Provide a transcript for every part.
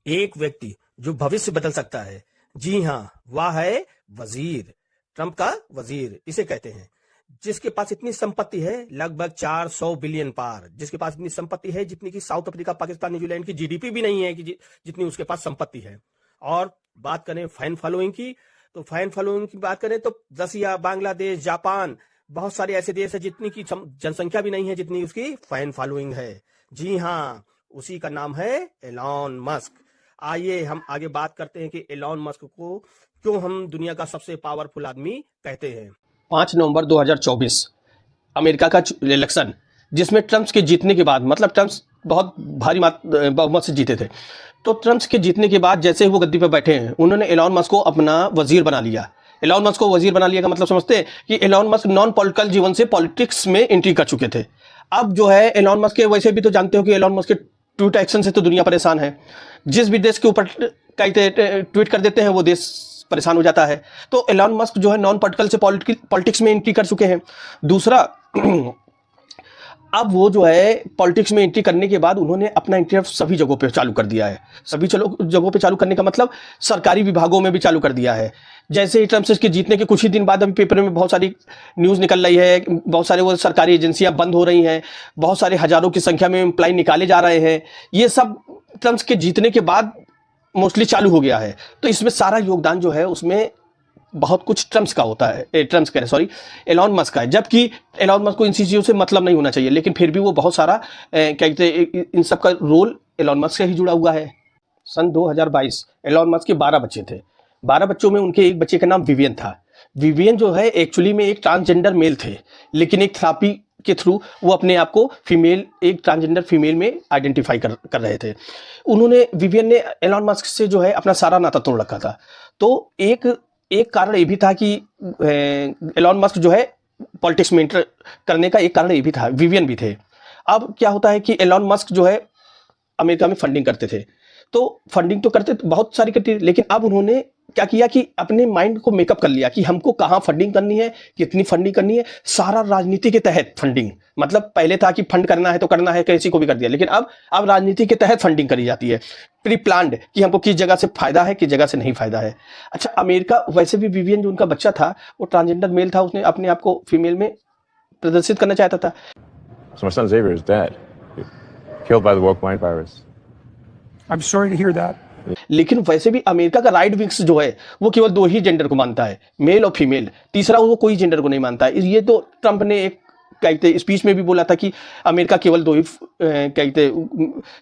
एक व्यक्ति जो भविष्य बदल सकता है, जी हाँ, वह है वजीर। ट्रंप का वजीर इसे कहते हैं। जिसके पास इतनी संपत्ति है, लगभग 400 बिलियन पार, जिसके पास इतनी संपत्ति है जितनी कि साउथ अफ्रीका, पाकिस्तान, न्यूजीलैंड की जीडीपी भी नहीं है कि जितनी उसके पास संपत्ति है। और बात करें फैन फॉलोइंग की, तो फैन फॉलोइंग की बात करें तो रसिया, बांग्लादेश, जापान, बहुत सारे ऐसे देश है जितनी की जनसंख्या भी नहीं है जितनी उसकी फैन फॉलोइंग है। जी हाँ, उसी का नाम है एलॉन मस्क। आइए हम आगे बात करते हैं कि एलॉन मस्क को क्यों हम दुनिया का सबसे पावरफुल आदमी कहते हैं। 5 नवंबर 2024 अमेरिका का इलेक्शन, जिसमें ट्रंप के जीतने के बाद, मतलब ट्रंप बहुत भारी बहुमत से जीते थे, तो ट्रंप के जीतने के बाद जैसे ही वो गद्दी पर बैठे हैं, उन्होंने एलॉन मस्क को अपना वजीर बना लिया। एलॉन मस्क को वजीर बना लिया का मतलब समझते हैं कि एलॉन मस्क नॉन पॉलिटिकल जीवन से पॉलिटिक्स में एंट्री कर चुके थे। अब जो है एलॉन मस्क के, वैसे भी तो जानते हो कि एलॉन मस्क के ट्वीट एक्शन से तो दुनिया परेशान है। जिस भी देश के ऊपर ट्वीट कर देते हैं वो देश परेशान हो जाता है। तो एलॉन मस्क जो है नॉन पॉलिटिकल से पॉलिटिक्स में एंट्री कर चुके हैं। दूसरा, अब वो जो है पॉलिटिक्स में एंट्री करने के बाद उन्होंने अपना इंटरेस्ट सभी जगहों पे चालू कर दिया है। सभी जगहों पे चालू करने का मतलब सरकारी विभागों में भी चालू कर दिया है। जैसे ही ट्रंप के जीतने के कुछ ही दिन बाद अभी पेपर में बहुत सारी न्यूज़ निकल रही है, बहुत सारे वो सरकारी एजेंसियां बंद हो रही हैं, बहुत सारे हजारों की संख्या में एम्प्लॉय निकाले जा रहे हैं। ये सब ट्रंप के जीतने के बाद मोस्टली चालू हो गया है। तो इसमें सारा योगदान जो है उसमें बहुत कुछ ट्रंप का होता है, एलॉन मस्क का है। जबकि एलॉन मस्क को इन चीज़ों से मतलब नहीं होना चाहिए, लेकिन फिर भी वो बहुत सारा कहते इन सब का रोल एलॉन मस्क से ही जुड़ा हुआ है। सन 2022 एलॉन मस्क के 12 बच्चे थे। 12 बच्चों में उनके एक बच्चे का नाम विवियन था। विवियन जो है एक्चुअली में एक ट्रांसजेंडर मेल थे, लेकिन एक थेरेपी के थ्रू वो अपने आप को एक ट्रांसजेंडर फीमेल में आइडेंटिफाई कर रहे थे। विवियन ने एलॉन मस्क से जो है अपना सारा नाता तोड़ रखा था। तो एक कारण ये भी था कि एलॉन मस्क जो है पॉलिटिक्स में एंटर करने का एक कारण ये भी था, विवियन भी थे। अब क्या होता है कि एलॉन मस्क जो है अमेरिका में फंडिंग करते थे, तो फंडिंग तो करते बहुत सारी करती, लेकिन अब उन्होंने क्या किया कि अपने माइंड को मेकअप कर लिया कि हमको कहाँ फंडिंग करनी है, कितनी फंडिंग करनी है। सारा राजनीति के तहत फंडिंग, मतलब पहले था कि फंड करना है तो करना है, किसी को भी कर दिया, लेकिन अब राजनीति के तहत फंडिंग करी जाती है, प्री प्लान्ड, कि हमको किस जगह से फायदा है, किस जगह से नहीं फायदा है। अच्छा, अमेरिका वैसे भी विवियन जो उनका बच्चा था वो ट्रांसजेंडर मेल था, उसने अपने आप को फीमेल में प्रदर्शित करना चाहता था। So my son Xavier is dead, killed by the woke mind virus. I'm sorry to hear that. लेकिन वैसे भी अमेरिका का राइट विंग्स जो है वो केवल 2 ही जेंडर को मानता है, मेल और फीमेल। तीसरा वो कोई जेंडर को नहीं मानता है। ये तो ट्रंप ने एक कहते स्पीच में भी बोला था कि अमेरिका केवल 2 ही कहते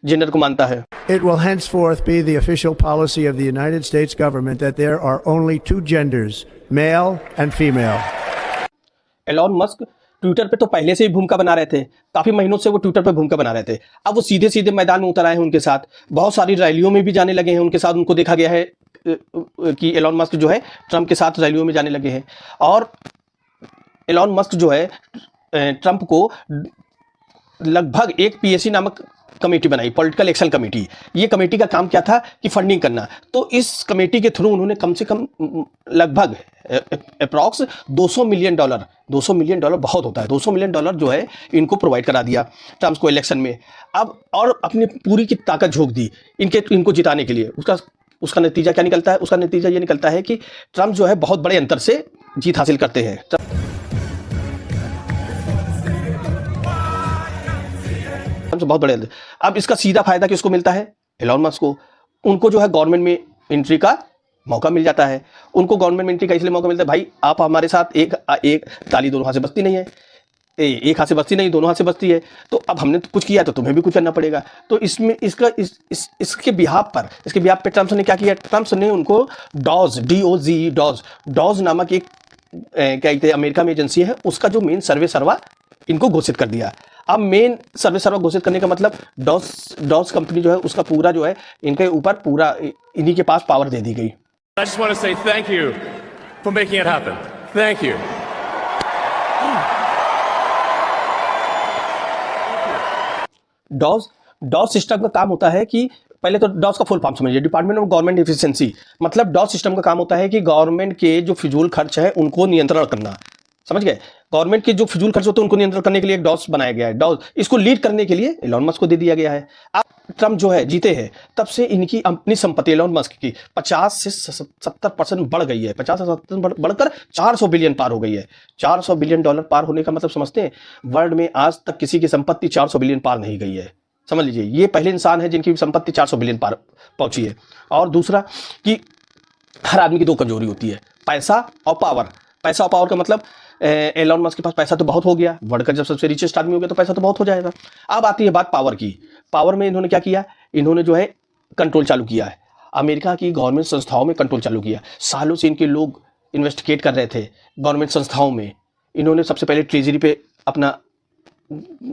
जेंडर को मानता है। It will henceforth be the official policy of the United States government that there are only 2 genders, male and female. Elon Musk Twitter पे तो पहले से ही भूमिका बना रहे थे, काफी महीनों से वो ट्विटर पे भूमिका बना रहे थे। अब वो सीधे सीधे मैदान में उतर आए हैं उनके साथ, बहुत सारी रैलियों में भी जाने लगे हैं उनके साथ। उनको देखा गया है कि एलॉन मस्क जो है ट्रंप के साथ रैलियों में जाने लगे हैं। और एलॉन मस्क जो है ट्रंप को लगभग एक पीएसी नामक कमेटी बनाई, पॉलिटिकल एक्शन कमेटी। ये कमेटी का काम क्या था कि फंडिंग करना। तो इस कमेटी के थ्रू उन्होंने कम से कम लगभग अप्रॉक्स $200 मिलियन, $200 मिलियन बहुत होता है, $200 मिलियन जो है इनको प्रोवाइड करा दिया ट्रंप को इलेक्शन में। अब और अपनी पूरी की ताकत झोंक दी इनको जिताने के लिए। उसका नतीजा क्या निकलता है? उसका नतीजा ये निकलता है कि ट्रंप जो है बहुत बड़े अंतर से जीत हासिल करते हैं। बहुत बड़े। अब इसका सीधा फायदा किसको मिलता है? एलॉन मस्क को। उनको जो है गवर्नमेंट में एंट्री का मौका मिल जाता है। उनको गवर्नमेंट में एंट्री का इसलिए मौका मिलता है, भाई आप हमारे साथ एक ताली दोनों हाथ से बजती नहीं है, एक हाथ से बजती नहीं, दोनों हाथ से बजती है। तो अब हमने कुछ किया तो तुम्हें भी कुछ करना पड़ेगा। तो इसमें इसके बिहाफ पे ट्रंप ने क्या किया? ट्रंप ने उनको डॉज नामक एक क्या कहते हैं अमेरिका में एजेंसी है, उसका जो मेन सर्वे सर्वा इनको घोषित कर दिया। अब मेन सर्वे सर्वा घोषित करने का मतलब डॉस कंपनी जो है उसका पूरा जो है इनके ऊपर पूरा इन्हीं के पास पावर दे दी गई। I just want to say thank you for making it happen. Thank you. DOS system का काम होता है कि पहले तो डॉस का फुल फॉर्म समझिए, डिपार्टमेंट ऑफ गवर्नमेंट एफिशिएंसी। मतलब डॉस सिस्टम का काम होता है कि गवर्नमेंट के जो फिजूल खर्च है उनको नियंत्रण करना। समझ गए? गवर्नमेंट के जो फिजूल खर्च होते हैं उनको नियंत्रण करने के लिए एक डॉस बनाया गया है। डॉस इसको लीड करने के लिए एलन मस्क को दे दिया गया है। अब ट्रम्प जो है जीते हैं तब से इनकी अपनी संपत्ति एलन मस्क की 50 से 70% बढ़ गई है। 50 से 70% बढ़कर 400 बिलियन पार हो गई है। 400 बिलियन डॉलर पार होने का मतलब समझते हैं? वर्ल्ड में आज तक किसी की संपत्ति 400 बिलियन पार नहीं गई है। समझ लीजिए, ये पहले इंसान है जिनकी संपत्ति 400 बिलियन पार पहुंची है। और दूसरा कि हर आदमी की दो कमजोरी होती है, पैसा और पावर। पैसा और पावर का मतलब एलन मस्क के पास पैसा तो बहुत हो गया, बढ़कर जब सबसे रिचेस्ट आदमी हो गया तो पैसा तो बहुत हो जाएगा। अब आती है बात पावर की। पावर में इन्होंने क्या किया? इन्होंने जो है कंट्रोल चालू किया है। अमेरिका की गवर्नमेंट संस्थाओं में कंट्रोल चालू किया। सालों से इनके लोग इन्वेस्टिगेट कर रहे थे गवर्नमेंट संस्थाओं में। इन्होंने सबसे पहले ट्रेजरी पे अपना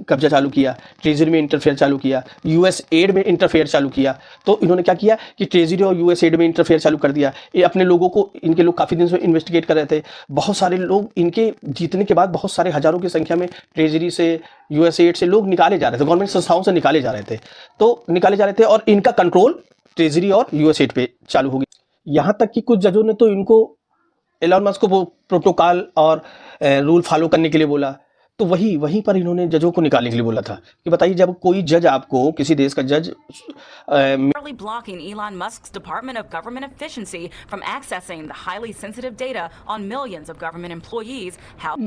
कब्जा चालू किया, ट्रेजरी में इंटरफेयर चालू किया, यूएस एड में इंटरफेयर चालू किया। तो इन्होंने क्या किया कि ट्रेजरी और यूएस एड में इंटरफेयर चालू कर दिया। ये अपने लोगों को, इनके लोग काफ़ी दिन से इन्वेस्टिगेट कर रहे थे। बहुत सारे लोग इनके जीतने के बाद बहुत सारे हजारों की संख्या में ट्रेजरी से, यूएस एड से लोग निकाले जा रहे थे, गवर्नमेंट संस्थाओं से निकाले जा रहे थे। तो निकाले जा रहे थे और इनका कंट्रोल ट्रेजरी और यूएस एड पे चालू हो गया। यहाँ तक कि कुछ जजों ने तो इनको, एलन मस्क को, वो प्रोटोकॉल और रूल फॉलो करने के लिए बोला। तो वहीं पर इन्होंने जजों को निकालने के लिए बोला था कि बताइए, जब कोई जज आपको, किसी देश का जज blocking Elon Musk's Department of Government Efficiency from accessing the highly sensitive data on millions of government employees.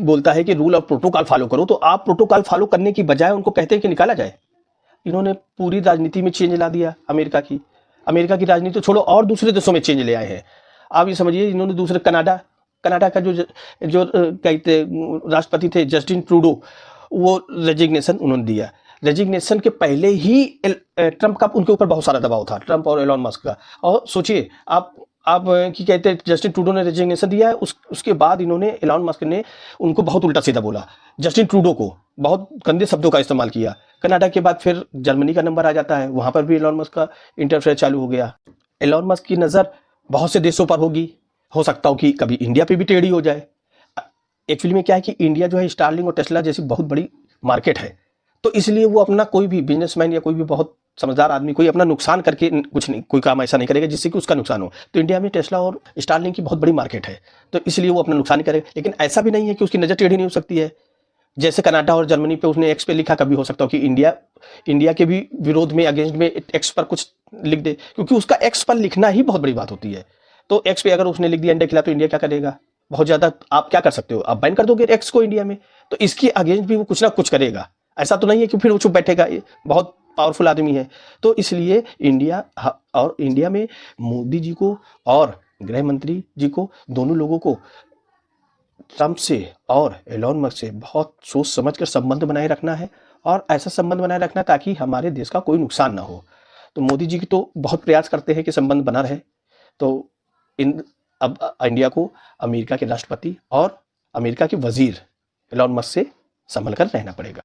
बोलता है कि रूल और प्रोटोकॉल फॉलो करो, तो आप प्रोटोकॉल फॉलो करने की बजाय उनको कहते हैं कि निकाला जाए। इन्होंने पूरी राजनीति में चेंज ला दिया। अमेरिका की राजनीति तो छोड़ो, और दूसरे देशों में चेंज ले आए हैं। आप ये समझिए, इन्होंने दूसरे कनाडा का जो कहते राष्ट्रपति थे जस्टिन ट्रूडो, वो रेजिग्नेशन उन्होंने दिया। रेजिग्नेशन के पहले ही ट्रंप का उनके ऊपर बहुत सारा दबाव था, ट्रंप और एलन मस्क का। और सोचिए आप की कहते हैं जस्टिन ट्रूडो ने रेजिग्नेशन दिया है, उसके बाद इन्होंने, एलन मस्क ने उनको बहुत उल्टा सीधा बोला। जस्टिन ट्रूडो को बहुत गंदे शब्दों का इस्तेमाल किया। कनाडा के बाद फिर जर्मनी का नंबर आ जाता है, वहाँ पर भी एलन मस्क का इंटरफेयर चालू हो गया। एलन मस्क की नज़र बहुत से देशों पर होगी, हो सकता हो कि कभी इंडिया पे भी टेढ़ी हो जाए। एक्चुअली में क्या है कि इंडिया जो है स्टारलिंक और टेस्ला जैसी बहुत बड़ी मार्केट है, तो इसलिए वो अपना कोई भी बिजनेसमैन या कोई भी बहुत समझदार आदमी कोई अपना नुकसान करके कुछ नहीं, कोई काम ऐसा नहीं करेगा जिससे कि उसका नुकसान हो। तो इंडिया में टेस्ला और स्टारलिंक की बहुत बड़ी मार्केट है, तो इसलिए वो अपना नुकसान करेगा। लेकिन ऐसा भी नहीं है कि उसकी नज़र टेढ़ी नहीं हो सकती है। जैसे कनाडा और जर्मनी पे उसने एक्स पे लिखा, कभी हो सकता हो कि इंडिया के भी विरोध में, अगेंस्ट में एक्स पर कुछ लिख दे, क्योंकि उसका एक्स पर लिखना ही बहुत बड़ी बात होती है। तो एक्स पे अगर उसने लिख दिया इंडिया के खिलाफ, तो इंडिया क्या करेगा? बहुत ज़्यादा आप क्या कर सकते हो? आप बैन कर दोगे एक्स को इंडिया में, तो इसके अगेंस्ट भी वो कुछ ना कुछ करेगा। ऐसा तो नहीं है कि फिर वो चुप बैठेगा, बहुत पावरफुल आदमी है। तो इसलिए इंडिया में मोदी जी को और गृह मंत्री जी को, दोनों लोगों को ट्रंप से और एलन मस्क से बहुत सोच समझ कर संबंध बनाए रखना है, और ऐसा संबंध बनाए रखना ताकि हमारे देश का कोई नुकसान ना हो। तो मोदी जी की तो बहुत प्रयास करते हैं कि संबंध बना रहे। तो अब इंडिया को अमेरिका के राष्ट्रपति और अमेरिका के वजीर एलन मस्क से संभल कर रहना पड़ेगा।